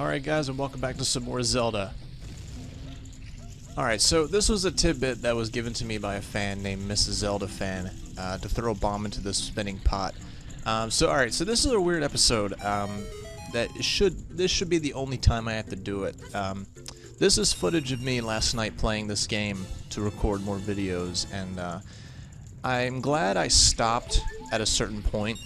Alright guys, and welcome back to some more Zelda. Alright, so this was a tidbit that was given to me by a fan named Mrs. Zelda Fan to throw a bomb into this spinning pot. Alright, so this is a weird episode. This should be the only time I have to do it. This is footage of me last night playing this game to record more videos, and I'm glad I stopped at a certain point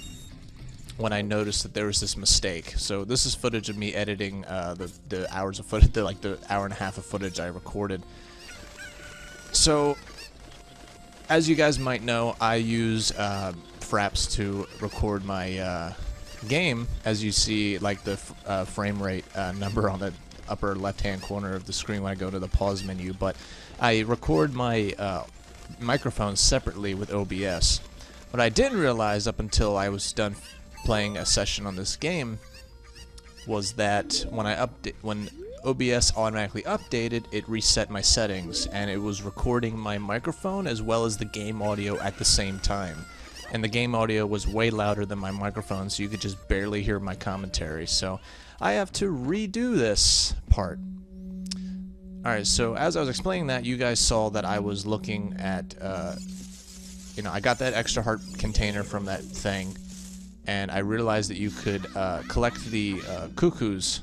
when I noticed that there was this mistake. So this is footage of me editing the hours of footage, the hour and a half of footage I recorded. So, as you guys might know, I use Fraps to record my game. As you see, like the frame rate number on the upper left-hand corner of the screen when I go to the pause menu. But I record my microphone separately with OBS. What I didn't realize up until I was done playing a session on this game was that when OBS automatically updated, it reset my settings, and it was recording my microphone as well as the game audio at the same time. And the game audio was way louder than my microphone, so you could just barely hear my commentary. So I have to redo this part. Alright, so as I was explaining that, you guys saw that I was looking at, I got that extra heart container from that thing, and I realized that you could collect the cuckoos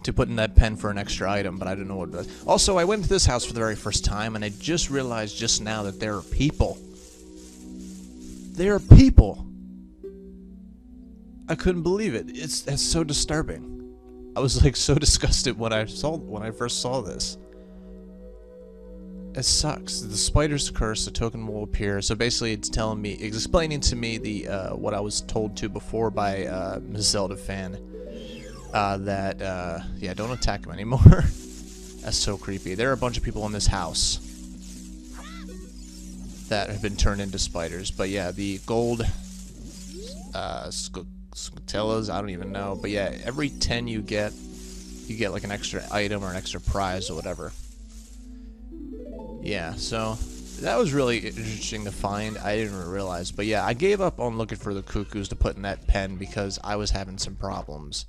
to put in that pen for an extra item, but I didn't know what it was. Also, I went to this house for the very first time, and I just realized just now that there are people. There are people! I couldn't believe it. That's so disturbing. I was like so disgusted when I first saw this. It sucks. The spider's curse, a token will appear. So basically, it's explaining to me the what I was told to before by Ms. Zelda Fan. Yeah, don't attack him anymore. That's so creepy. There are a bunch of people in this house that have been turned into spiders. But yeah, the gold scutellas, I don't even know. But yeah, every 10 you get like an extra item or an extra prize or whatever. Yeah, so that was really interesting to find. I didn't realize, but yeah, I gave up on looking for the cuckoos to put in that pen because I was having some problems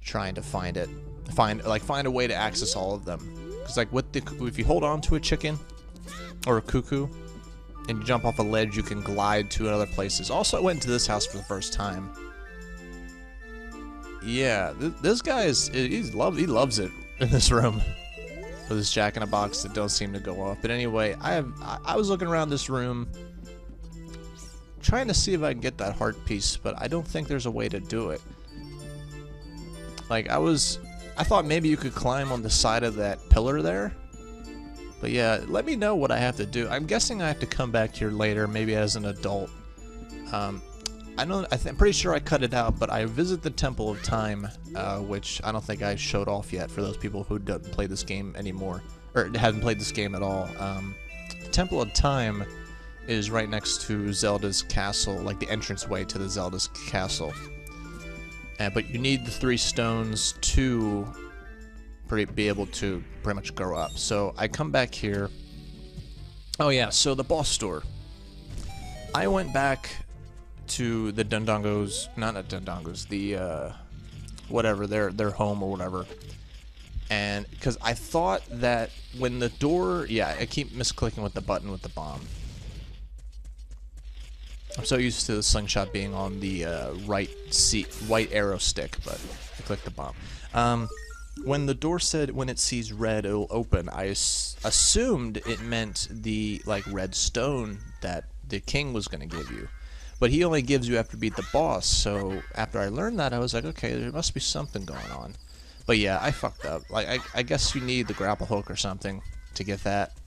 trying to find a way to access all of them. Because like if you hold on to a chicken or a cuckoo and you jump off a ledge, you can glide to other places. Also, I went to this house for the first time. Yeah, this guy he loves it in this room. With this jack-in-a-box that don't seem to go off. But anyway, I was looking around this room trying to see if I can get that heart piece, but I don't think there's a way to do it. Like, I thought maybe you could climb on the side of that pillar there. But yeah, let me know what I have to do. I'm guessing I have to come back here later, maybe as an adult. I'm pretty sure I cut it out, but I visit the Temple of Time, which I don't think I showed off yet for those people who don't play this game anymore, or haven't played this game at all. The Temple of Time is right next to Zelda's castle, like the entranceway to the Zelda's castle. But you need the 3 stones to be able to pretty much grow up. So I come back here. Oh yeah, so the boss store. I went back to the Dodongos, not Dodongos, the whatever, their home or whatever, and because I thought that when the door, yeah, I keep misclicking with the button with the bomb. I'm so used to the slingshot being right arrow stick, but I clicked the bomb. When the door said when it sees red it'll open, I assumed it meant the red stone that the king was going to give you. But he only gives you after you beat the boss, so after I learned that, I was like, okay, there must be something going on. But yeah, I fucked up. I guess you need the grapple hook or something to get that.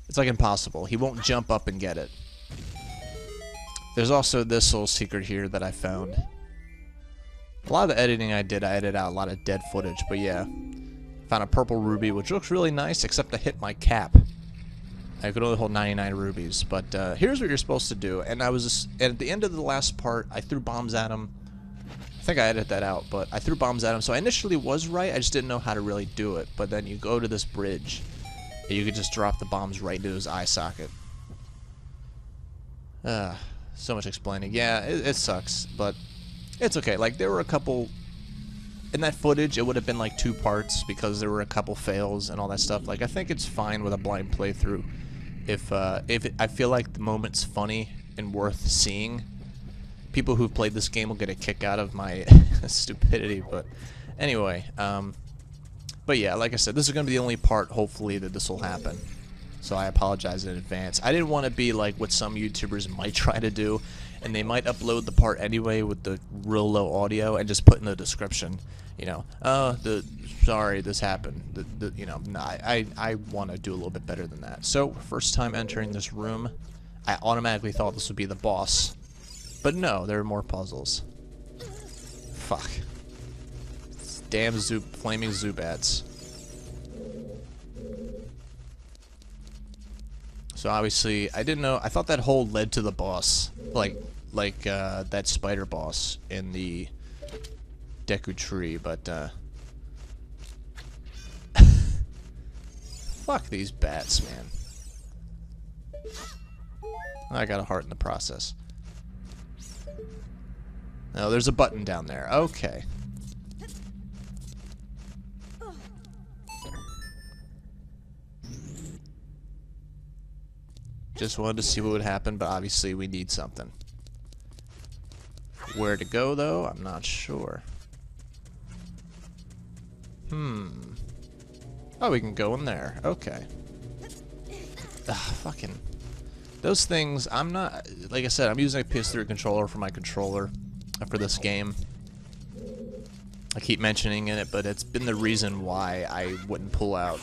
It's like impossible. He won't jump up and get it. There's also this little secret here that I found. A lot of the editing I edited out a lot of dead footage, but yeah. Found a purple ruby, which looks really nice, except I hit my cap. I could only hold 99 rubies, but here's what you're supposed to do. And at the end of the last part, I threw bombs at him. I think I edited that out, but I threw bombs at him. So I initially was right, I just didn't know how to really do it. But then you go to this bridge, and you could just drop the bombs right into his eye socket. So much explaining. Yeah, it sucks, but it's okay. Like, there were a couple in that footage, it would have been like 2 parts because there were a couple fails and all that stuff. Like, I think it's fine with a blind playthrough if I feel like the moment's funny and worth seeing. People who've played this game will get a kick out of my stupidity, but anyway, but yeah, like I said, this is going to be the only part, hopefully, that this will happen. So I apologize in advance. I didn't want to be like what some YouTubers might try to do, and they might upload the part anyway with the real low audio and just put in the description, you know, sorry, this happened. You know, nah, I want to do a little bit better than that. So, first time entering this room, I automatically thought this would be the boss. But no, there are more puzzles. Fuck. Damn flaming Zubats. So obviously, I didn't know. I thought that hole led to the boss, like that spider boss in the Deku tree. But fuck these bats, man. I got a heart in the process. No, there's a button down there. Okay. Just wanted to see what would happen, but obviously we need something. Where to go, though? I'm not sure. Oh, we can go in there. Okay. Ugh, fucking... Those things, I'm not... Like I said, I'm using a PS3 controller for my controller for this game. I keep mentioning it, but it's been the reason why I wouldn't pull out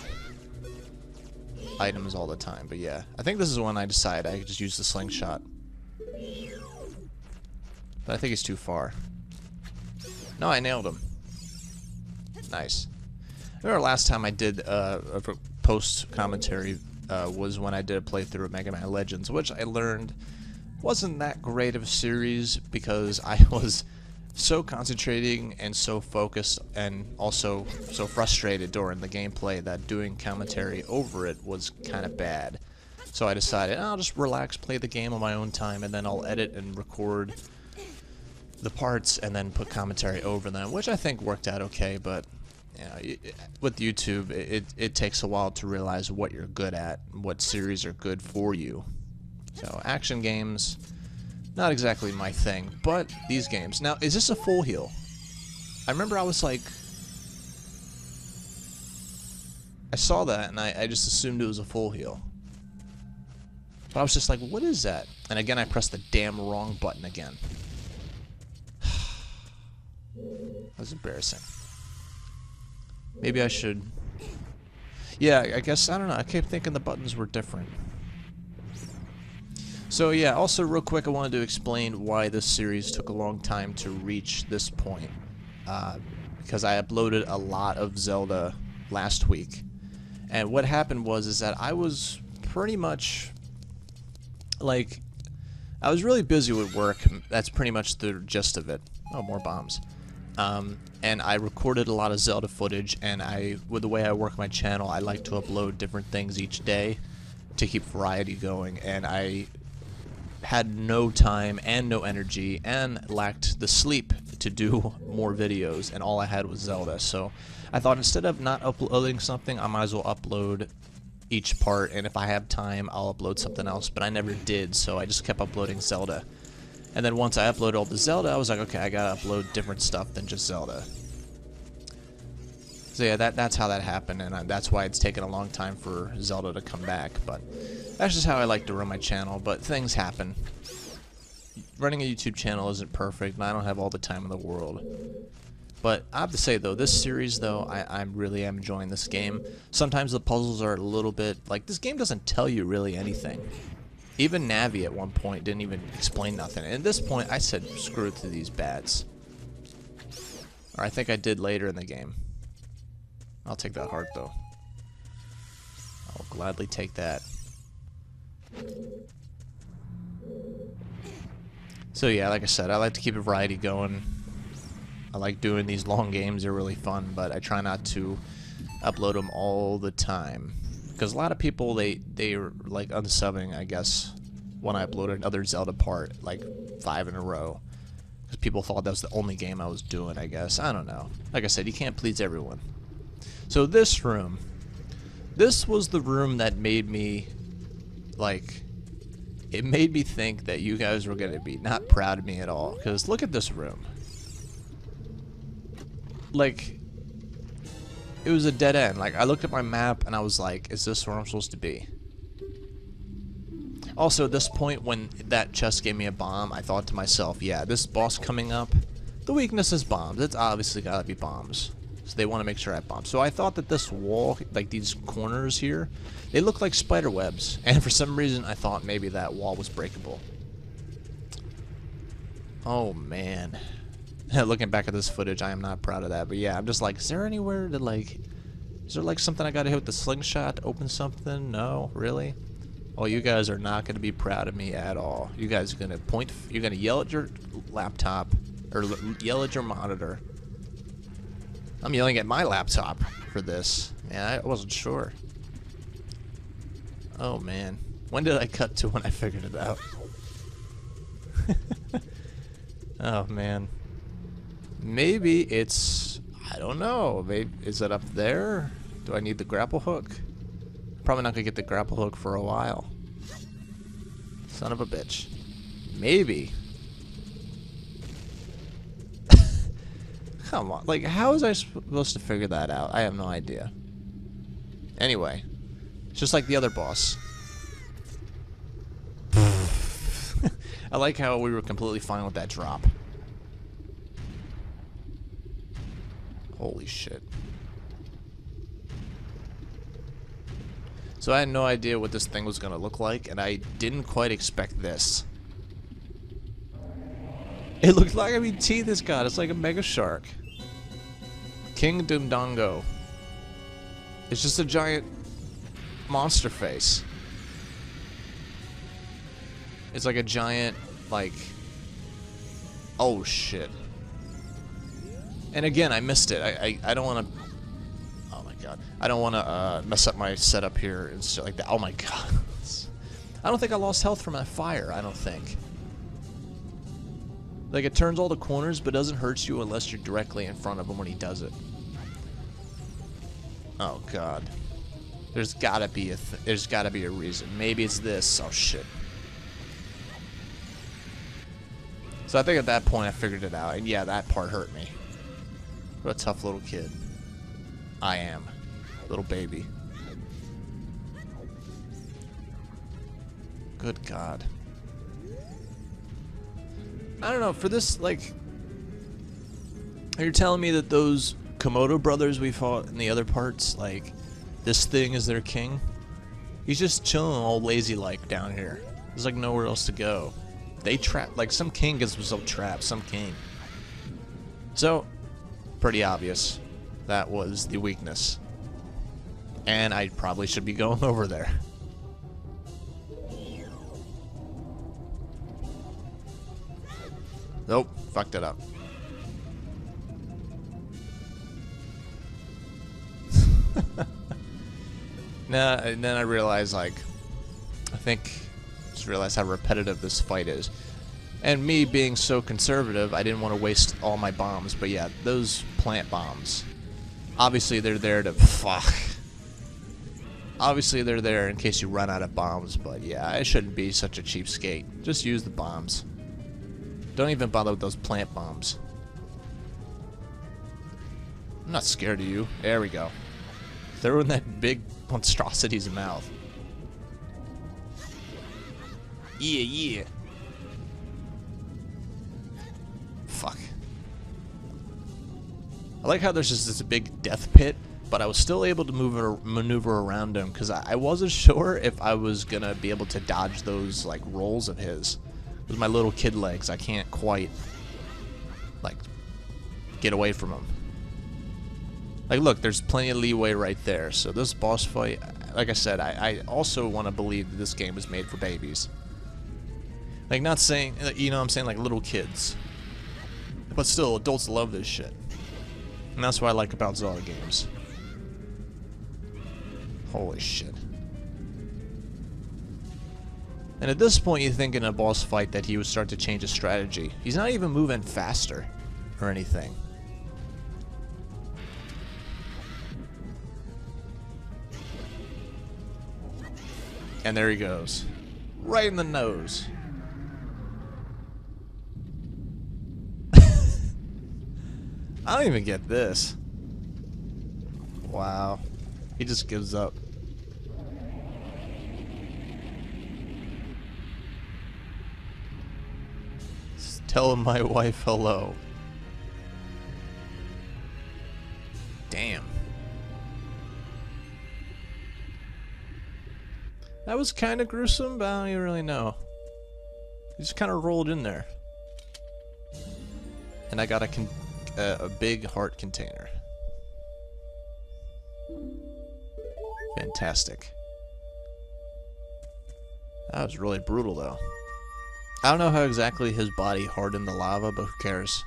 items all the time. But yeah, I think this is when I decide I could just use the slingshot. But I think it's too far. No, I nailed him. Nice. I remember last time I did a post commentary was when I did a playthrough of Mega Man Legends, which I learned wasn't that great of a series because I was so concentrating and so focused and also so frustrated during the gameplay that doing commentary over it was kind of bad. So I decided I'll just relax, play the game on my own time, and then I'll edit and record the parts and then put commentary over them, which I think worked out okay. But you know, with YouTube, it takes a while to realize what you're good at, what series are good for you. So action games, not exactly my thing, but these games. Now, is this a full heal? I remember I was like... I saw that, and I just assumed it was a full heal. But I was just like, what is that? And again, I pressed the damn wrong button again. That was embarrassing. Maybe I should... Yeah, I guess, I don't know, I kept thinking the buttons were different. So yeah, also real quick, I wanted to explain why this series took a long time to reach this point. Because I uploaded a lot of Zelda last week. And what happened was that I was pretty much, like, I was really busy with work. That's pretty much the gist of it. Oh, more bombs. And I recorded a lot of Zelda footage, and with the way I work my channel, I like to upload different things each day to keep variety going, and I had no time and no energy and lacked the sleep to do more videos, and all I had was Zelda. So I thought instead of not uploading something, I might as well upload each part, and if I have time, I'll upload something else, but I never did, so I just kept uploading Zelda. And then once I uploaded all the Zelda, I was like, okay, I gotta upload different stuff than just Zelda. So yeah, that's how that happened, and that's why it's taken a long time for Zelda to come back, but that's just how I like to run my channel, but things happen. Running a YouTube channel isn't perfect, and I don't have all the time in the world. But I have to say, though, this series, though, I really am enjoying this game. Sometimes the puzzles are a little bit, like, this game doesn't tell you really anything. Even Navi at one point didn't even explain nothing. And at this point, I said, screw it to these bats. Or I think I did later in the game. I'll take that heart, though. I'll gladly take that. So yeah, like I said, I like to keep a variety going. I like doing these long games, they're really fun, but I try not to upload them all the time. Because a lot of people, they're like unsubbing, I guess, when I upload another Zelda part, like 5 in a row. People thought that was the only game I was doing, I guess. I don't know. Like I said, you can't please everyone. So this room. This was the room that made me, like, it made me think that you guys were going to be not proud of me at all. Because look at this room. Like, it was a dead end. Like, I looked at my map and I was like, is this where I'm supposed to be? Also, at this point, when that chest gave me a bomb, I thought to myself, yeah, this boss coming up, the weakness is bombs. It's obviously gotta be bombs. So they want to make sure I have bombs. So I thought that this wall, like these corners here, they look like spider webs. And for some reason, I thought maybe that wall was breakable. Oh, man. Looking back at this footage, I am not proud of that. But yeah, I'm just like, is there anywhere to, like, is there like something I gotta hit with the slingshot to open something? No, really? Oh, you guys are not going to be proud of me at all. You guys are going to you're going to yell at your laptop, or yell at your monitor. I'm yelling at my laptop for this. Yeah, I wasn't sure. Oh, man. When did I cut to when I figured it out? Oh, man. Maybe it's, I don't know. Maybe, is it up there? Do I need the grapple hook? Probably not gonna get the grapple hook for a while. Son of a bitch. Maybe. Come on. Like, how was I supposed to figure that out? I have no idea. Anyway. It's just like the other boss. I like how we were completely fine with that drop. Holy shit. So I had no idea what this thing was going to look like, and I didn't quite expect this. It looked like, I mean, teeth it's got. It's like a mega shark. King Dodongo. It's just a giant monster face. It's like a giant, like... Oh, shit. And again, I missed it. I don't want to... God. I don't want to mess up my setup here and stuff like that. Oh my god. I don't think I lost health from that fire. I don't think. Like, it turns all the corners, but doesn't hurt you unless you're directly in front of him when he does it. Oh god. There's gotta be a reason. Maybe it's this. Oh shit. So I think at that point I figured it out, and yeah, that part hurt me. What a tough little kid. I am. Little baby. Good God. I don't know, for this, like... Are you telling me that those Komodo brothers we fought in the other parts, like, this thing is their king? He's just chilling all lazy-like down here. There's, like, nowhere else to go. They trap, like, some king gets himself trapped, some king. So, pretty obvious. That was the weakness. And I probably should be going over there. Nope, fucked it up. Nah, and then I realized, like, just realized how repetitive this fight is. And me being so conservative, I didn't want to waste all my bombs. But yeah, those plant bombs. Obviously, they're there to... Fuck. Obviously, they're there in case you run out of bombs. But yeah, I shouldn't be such a cheapskate. Just use the bombs. Don't even bother with those plant bombs. I'm not scared of you. There we go. Throw in that big monstrosity's mouth. Yeah, yeah. Fuck. I like how there's just this big death pit, but I was still able to maneuver around him because I wasn't sure if I was gonna be able to dodge those like rolls of his. With my little kid legs, I can't quite like get away from him. Like, look, there's plenty of leeway right there. So this boss fight, like I said, I also want to believe that this game is made for babies. Like, not saying, you know what I'm saying, like little kids. But still, adults love this shit. And that's what I like about Zelda games. Holy shit. And at this point, you think in a boss fight that he would start to change his strategy. He's not even moving faster or anything. And there he goes. Right in the nose. I don't even get this. Wow. He just gives up. Just tell my wife hello. Damn. That was kind of gruesome, but I don't even really know. He just kind of rolled in there. And I got a big heart container. Fantastic. That was really brutal, though. I don't know how exactly his body hardened the lava, but who cares?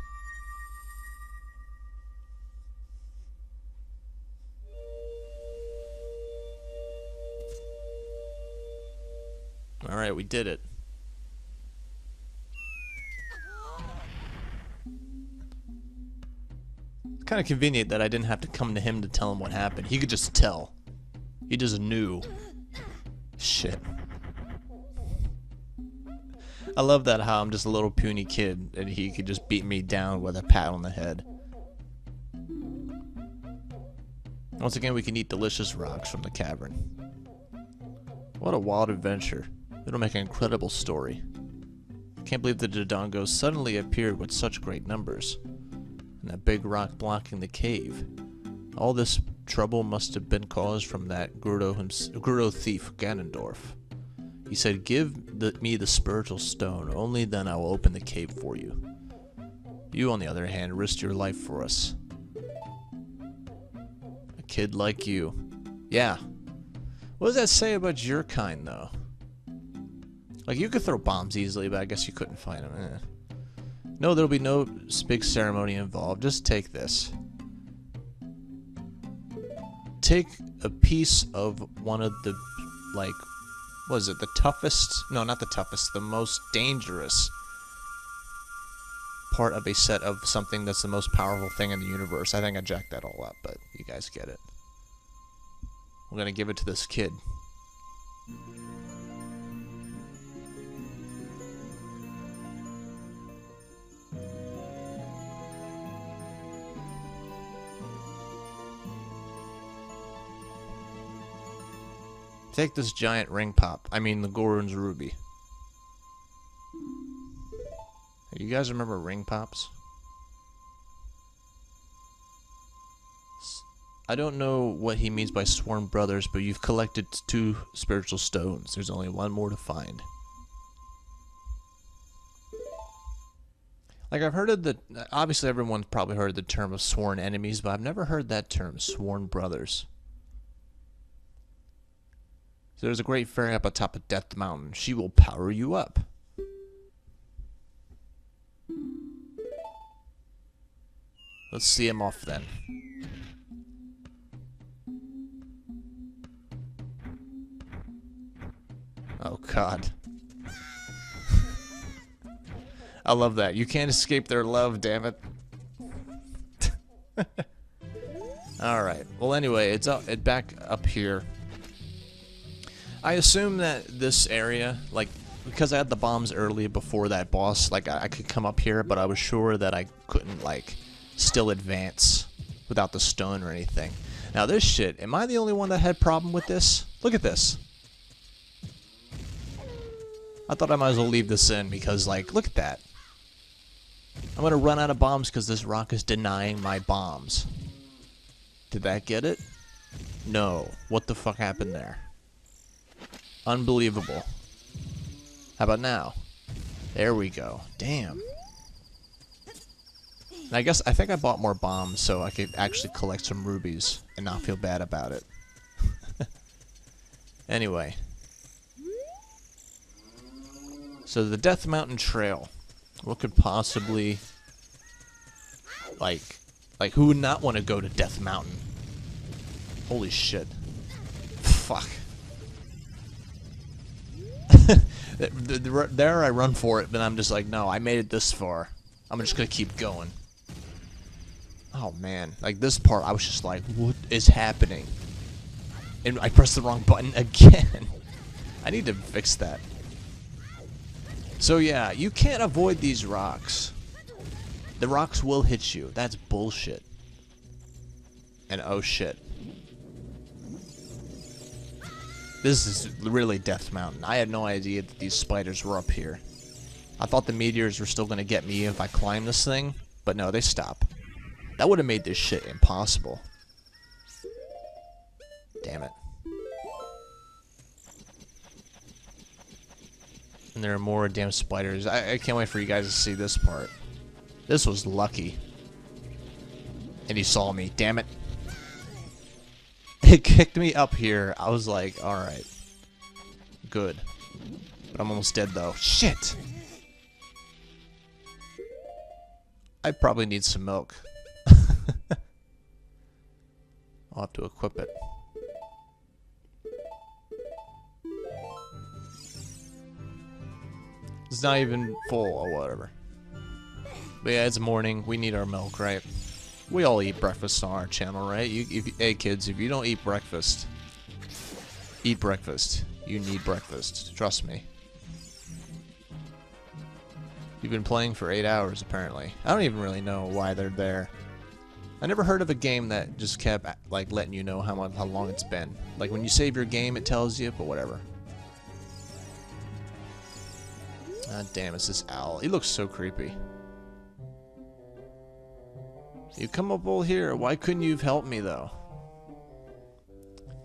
Alright, we did it. It's kind of convenient that I didn't have to come to him to tell him what happened. He could just tell. He just knew. Shit. I love that how I'm just a little puny kid and he could just beat me down with a pat on the head. Once again, we can eat delicious rocks from the cavern. What a wild adventure. It'll make an incredible story. Can't believe the Dodongo suddenly appeared with such great numbers. And that big rock blocking the cave. All this trouble must have been caused from that Guro thief, Ganondorf. He said, "Give me the spiritual stone, only then I will open the cave for you. You, on the other hand, risked your life for us. A kid like you." Yeah. What does that say about your kind, though? Like, you could throw bombs easily, but I guess you couldn't find them. No, there'll be no big ceremony involved. Just take this. Take a piece of one of the, like, what is it, the toughest? No, not the toughest, the most dangerous part of a set of something that's the most powerful thing in the universe. I think I jacked that all up, but you guys get it. I'm gonna give it to this kid. Take this giant ring pop. I mean the Goron's ruby. You guys remember ring pops? I don't know what he means by sworn brothers, but you've collected 2 spiritual stones. There's only one more to find. Like, I've heard of the... Obviously, everyone's probably heard the term of sworn enemies, but I've never heard that term, sworn brothers. So there's a great fairy up atop of Death Mountain. She will power you up. Let's see him off then. Oh God. I love that. You can't escape their love, damn it. Alright. Well, anyway, it's back up here. I assume that this area, like, because I had the bombs early before that boss, like, I could come up here, but I was sure that I couldn't, like, still advance without the stone or anything. Now, this shit, am I the only one that had problem with this? Look at this. I thought I might as well leave this in because, like, look at that. I'm gonna run out of bombs because this rock is denying my bombs. Did that get it? No. What the fuck happened there? Unbelievable. How about now? There we go. Damn. And I think I bought more bombs so I could actually collect some rubies and not feel bad about it. Anyway. So the Death Mountain Trail. What could possibly... Like who would not want to go to Death Mountain? Holy shit. Fuck. There I run for it, but I'm just like, no, I made it this far. I'm just gonna keep going. Oh man, like this part, I was just like, what is happening? And I pressed the wrong button again. I need to fix that. So yeah, you can't avoid these rocks. The rocks will hit you. That's bullshit. And oh shit. This is really Death Mountain. I had no idea that these spiders were up here. I thought the meteors were still gonna get me if I climbed this thing, but no, they stop. That would have made this shit impossible. Damn it. And there are more damn spiders. I can't wait for you guys to see this part. This was lucky. And he saw me. Damn it. It kicked me up here. I was like, alright. Good. But I'm almost dead though. Shit! I probably need some milk. I'll have to equip it. It's not even full or whatever. But yeah, it's morning. We need our milk, right? We all eat breakfast on our channel, right? Hey kids, if you don't eat breakfast, eat breakfast. You need breakfast. Trust me. You've been playing for 8 hours, apparently. I don't even really know why they're there. I never heard of a game that just kept like letting you know how long it's been. Like when you save your game, it tells you, but whatever. Ah, damn, it's this owl. He looks so creepy. You come up all here. Why couldn't you have helped me, though?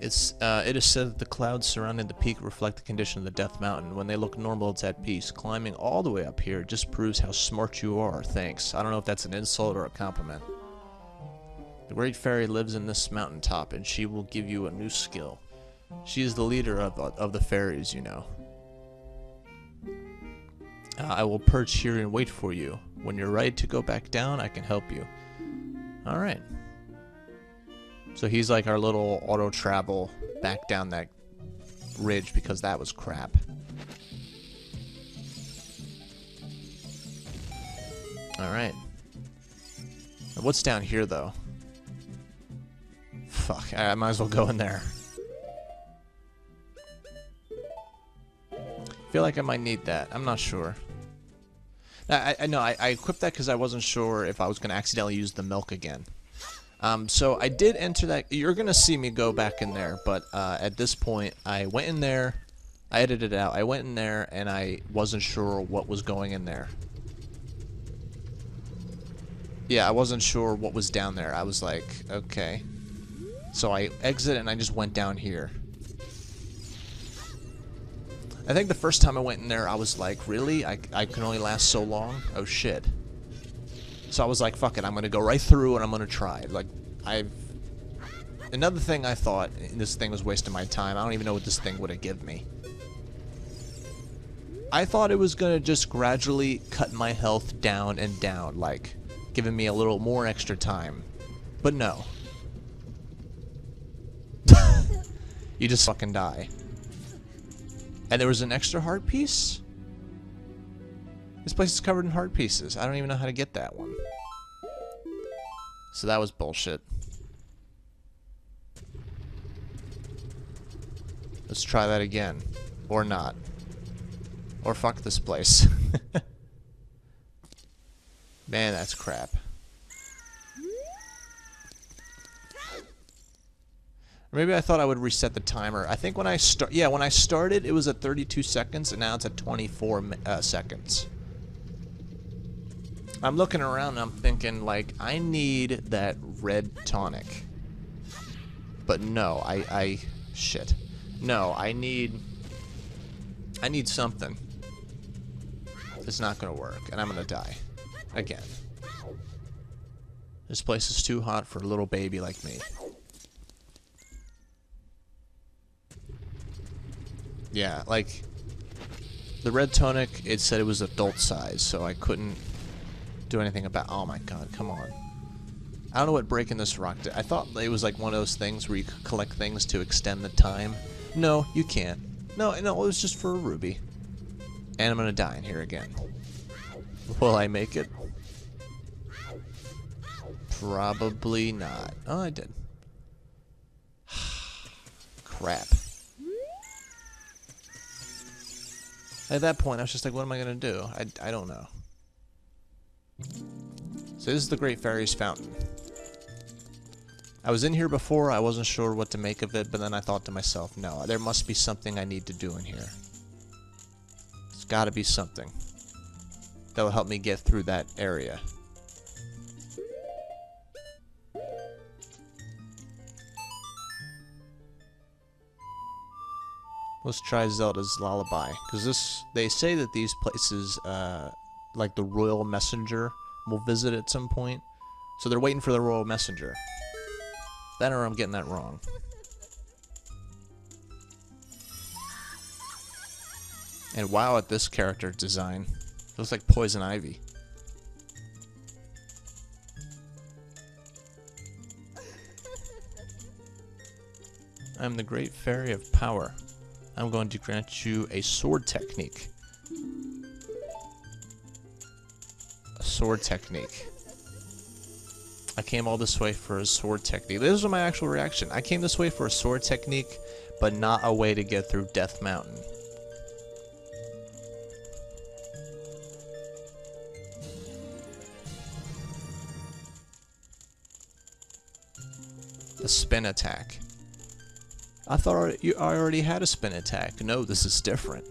It is said that the clouds surrounding the peak reflect the condition of the Death Mountain. When they look normal, it's at peace. Climbing all the way up here just proves how smart you are. Thanks. I don't know if that's an insult or a compliment. The Great Fairy lives in this mountaintop, and she will give you a new skill. She is the leader of the fairies, you know. I will perch here and wait for you. When you're ready to go back down, I can help you. Alright. So he's like our little auto travel back down that ridge because that was crap. Alright. What's down here though? Fuck, I might as well go in there. Feel like I might need that. I'm not sure. I know I equipped that because I wasn't sure if I was going to accidentally use the milk again. So I did enter that. You're going to see me go back in there, but at this point, I went in there. I edited it out. I went in there, and I wasn't sure what was going in there. Yeah, I wasn't sure what was down there. I was like, okay. So I exited, and I just went down here. I think the first time I went in there, I was like, really? I can only last so long? Oh, shit. So I was like, fuck it, I'm going to go right through and I'm going to try. Like, Another thing I thought, this thing was wasting my time. I don't even know what this thing would have given me. I thought it was going to just gradually cut my health down and down, like, giving me a little more extra time. But no. You just fucking die. And there was an extra heart piece? This place is covered in heart pieces. I don't even know how to get that one. So that was bullshit. Let's try that again. Or not. Or fuck this place. Man, that's crap. Or maybe I thought I would reset the timer. I think when I when I started, it was at 32 seconds, and now it's at 24 seconds. I'm looking around and I'm thinking, like, I need that red tonic. But no, shit. No, I need something. It's not gonna work, and I'm gonna die. Again. This place is too hot for a little baby like me. Yeah, like, the red tonic, it said it was adult size, so I couldn't do anything about. Oh my god, come on. I don't know what breaking this rock did. I thought it was like one of those things where you could collect things to extend the time. No, you can't. No, it was just for a ruby. And I'm gonna die in here again. Will I make it? Probably not. Oh, I did. Crap. At that point, I was just like, what am I gonna do? I don't know. So this is the Great Fairy's Fountain. I was in here before, I wasn't sure what to make of it, but then I thought to myself, no, there must be something I need to do in here. There's gotta be something that will help me get through that area. Let's try Zelda's Lullaby, because they say that these places, like the Royal Messenger, will visit at some point. So they're waiting for the Royal Messenger. Then or I'm getting that wrong. And wow at this character design. It looks like Poison Ivy. I'm the Great Fairy of Power. I'm going to grant you a sword technique. A sword technique. I came all this way for a sword technique. This was my actual reaction. I came this way for a sword technique, but not a way to get through Death Mountain. The spin attack. I thought I already had a spin attack. No, this is different.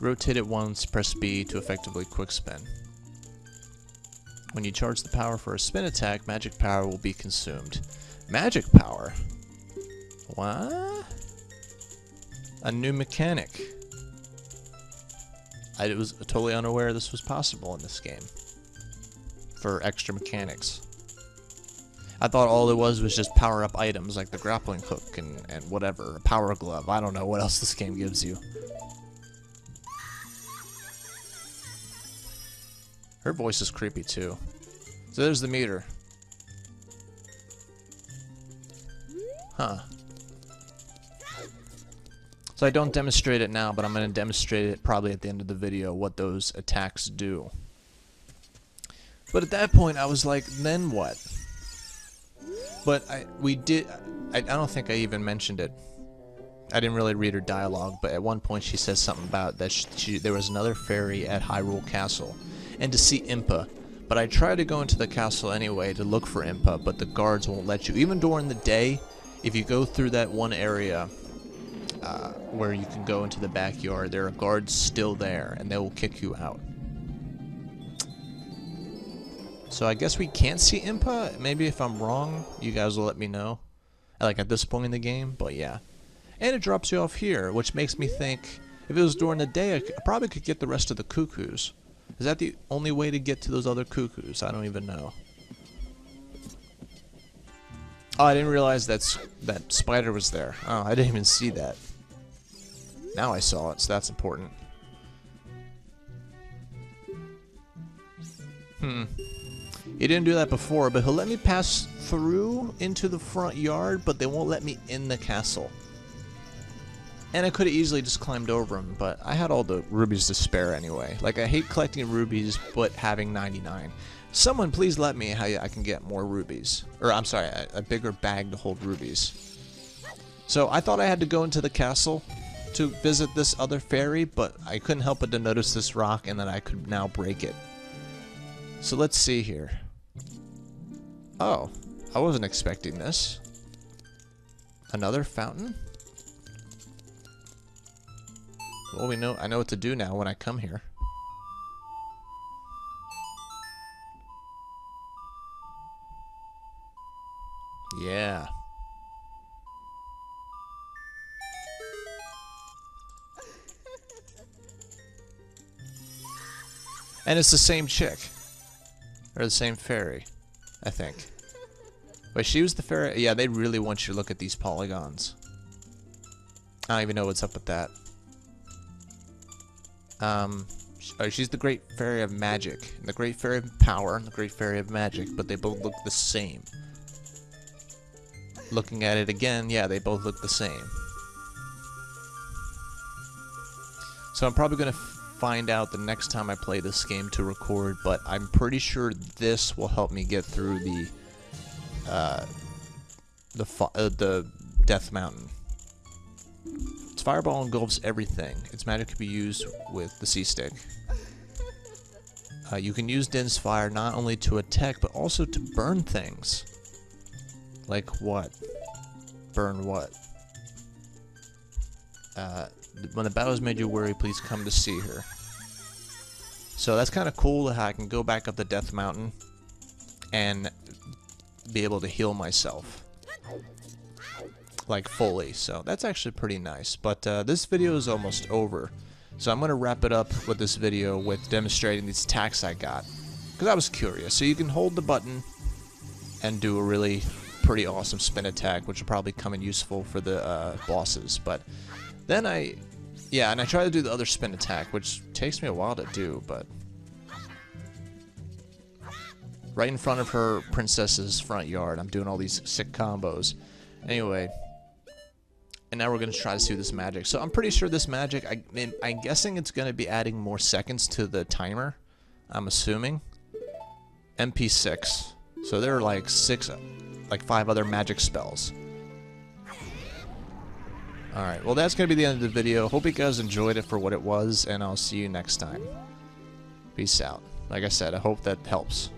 Rotate it once, press B to effectively quick spin. When you charge the power for a spin attack, magic power will be consumed. Magic power? What? A new mechanic. I was totally unaware this was possible in this game. For extra mechanics. I thought all it was just power up items like the grappling hook and whatever. A power glove. I don't know what else this game gives you. Her voice is creepy too. So there's the meter. Huh. So I don't demonstrate it now, but I'm going to demonstrate it probably at the end of the video what those attacks do. But at that point I was like, then what? But I don't think I even mentioned it. I didn't really read her dialogue, but at one point she says something about that there was another fairy at Hyrule Castle, and to see Impa. But I tried to go into the castle anyway to look for Impa, but the guards won't let you. Even during the day, if you go through that one area where you can go into the backyard, there are guards still there, and they will kick you out. So I guess we can't see Impa. Maybe if I'm wrong, you guys will let me know. Like at this point in the game, but yeah. And it drops you off here, which makes me think if it was during the day, I probably could get the rest of the cuckoos. Is that the only way to get to those other cuckoos? I don't even know. Oh, I didn't realize that spider was there. Oh, I didn't even see that. Now I saw it, so that's important. He didn't do that before, but he'll let me pass through into the front yard, but they won't let me in the castle. And I could have easily just climbed over him, but I had all the rubies to spare anyway. Like, I hate collecting rubies, but having 99. Someone please let me how I can get more rubies. Or, I'm sorry, a bigger bag to hold rubies. So, I thought I had to go into the castle to visit this other fairy, but I couldn't help but to notice this rock and that I could now break it. So, let's see here. Oh, I wasn't expecting this. Another fountain? Well, I know what to do now when I come here. Yeah. And it's the same chick. Or the same fairy, I think. Wait, she was the fairy? Yeah, they really want you to look at these polygons. I don't even know what's up with that. She's the Great Fairy of Magic, and the Great Fairy of Power, and the Great Fairy of Magic, but they both look the same. looking at it again, yeah, they both look the same. So I'm probably going to find out the next time I play this game to record, but I'm pretty sure this will help me get through the Death Mountain. Its fireball engulfs everything. Its magic can be used with the C-stick. You can use Din's fire not only to attack, but also to burn things. Like what? Burn what? When the battle has made you worry, please come to see her. So that's kind of cool how I can go back up the Death Mountain and be able to heal myself. Like fully. So that's actually pretty nice. But this video is almost over. So I'm going to wrap it up with this video with demonstrating these attacks I got. Because I was curious. So you can hold the button and do a really pretty awesome spin attack, which will probably come in useful for the bosses. But then I try to do the other spin attack, which takes me a while to do, but right in front of her princess's front yard, I'm doing all these sick combos. Anyway, and now we're going to try to do this magic. So I'm pretty sure this magic, I'm guessing it's going to be adding more seconds to the timer. I'm assuming. MP6. So there are like 5 other magic spells. Alright, well that's going to be the end of the video. Hope you guys enjoyed it for what it was, and I'll see you next time. Peace out. Like I said, I hope that helps.